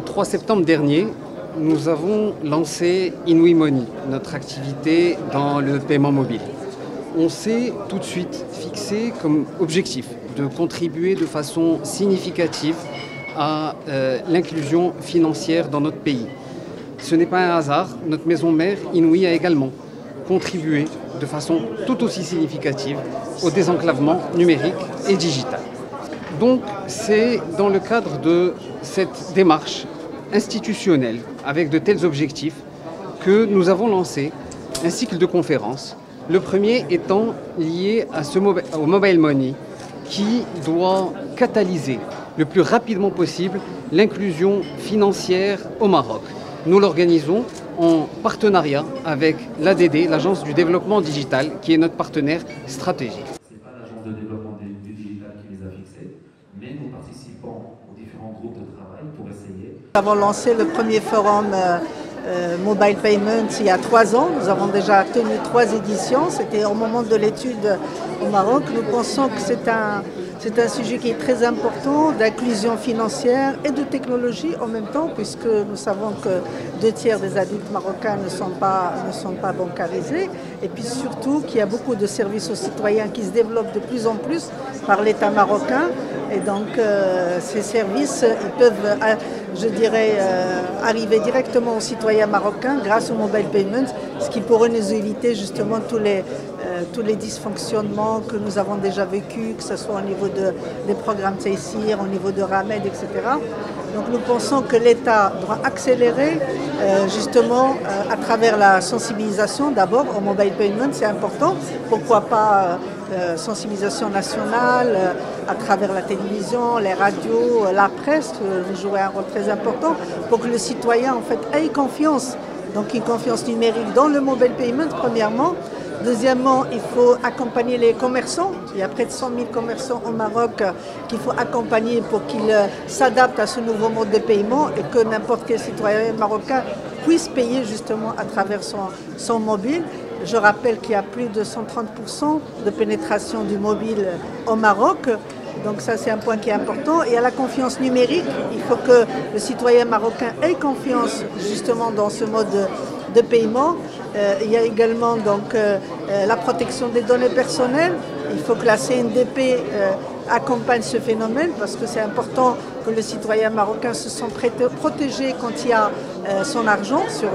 Le 3 septembre dernier, nous avons lancé Inouï Money, notre activité dans le paiement mobile. On s'est tout de suite fixé comme objectif de contribuer de façon significative à l'inclusion financière dans notre pays. Ce n'est pas un hasard, notre maison mère, Inouï, a également contribué de façon tout aussi significative au désenclavement numérique et digital. Donc c'est dans le cadre de cette démarche institutionnelle avec de tels objectifs que nous avons lancé un cycle de conférences. Le premier étant lié au Mobile Money qui doit catalyser le plus rapidement possible l'inclusion financière au Maroc. Nous l'organisons en partenariat avec l'ADD, l'Agence du développement digital, qui est notre partenaire stratégique. Ce n'est pas l'Agence de développement du digital qui les a fixés, mais nous participons aux différents groupes de travail pour essayer. Nous avons lancé le premier forum Mobile Payment il y a 3 ans. Nous avons déjà tenu 3 éditions. C'était au moment de l'étude au Maroc. Nous pensons que c'est un sujet qui est très important d'inclusion financière et de technologie en même temps, puisque nous savons que 2 tiers des adultes marocains ne sont pas bancarisés. Et puis surtout qu'il y a beaucoup de services aux citoyens qui se développent de plus en plus par l'État marocain. Et donc ces services, ils peuvent, je dirais, arriver directement aux citoyens marocains grâce au mobile payment, ce qui pourrait nous éviter justement tous les dysfonctionnements que nous avons déjà vécus, que ce soit au niveau des programmes Tayssir, au niveau de Ramed, etc. Donc nous pensons que l'État doit accélérer justement à travers la sensibilisation d'abord au mobile payment, c'est important. Pourquoi pas sensibilisation nationale à travers la télévision, les radios, la presse jouer un rôle très important pour que le citoyen en fait ait confiance, donc une confiance numérique dans le mobile payment premièrement. Deuxièmement, il faut accompagner les commerçants. Il y a près de 100 000 commerçants au Maroc qu'il faut accompagner pour qu'ils s'adaptent à ce nouveau mode de paiement et que n'importe quel citoyen marocain puisse payer justement à travers son mobile. Je rappelle qu'il y a plus de 130% de pénétration du mobile au Maroc. Donc ça, c'est un point qui est important. Et à la confiance numérique, il faut que le citoyen marocain ait confiance justement dans ce mode de paiement. Il y a également donc, la protection des données personnelles. Il faut que la CNDP accompagne ce phénomène parce que c'est important que le citoyen marocain se sente protégé quand il y a son argent sur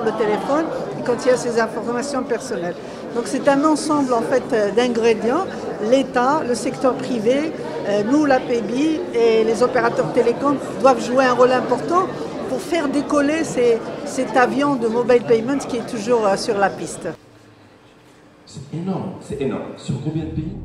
le téléphone et quand il y a ses informations personnelles. Donc c'est un ensemble en fait d'ingrédients. L'État, le secteur privé, nous, la PEBI et les opérateurs télécoms doivent jouer un rôle important pour faire décoller cet avion de mobile payment qui est toujours sur la piste. C'est énorme, c'est énorme. Sur combien de pays ?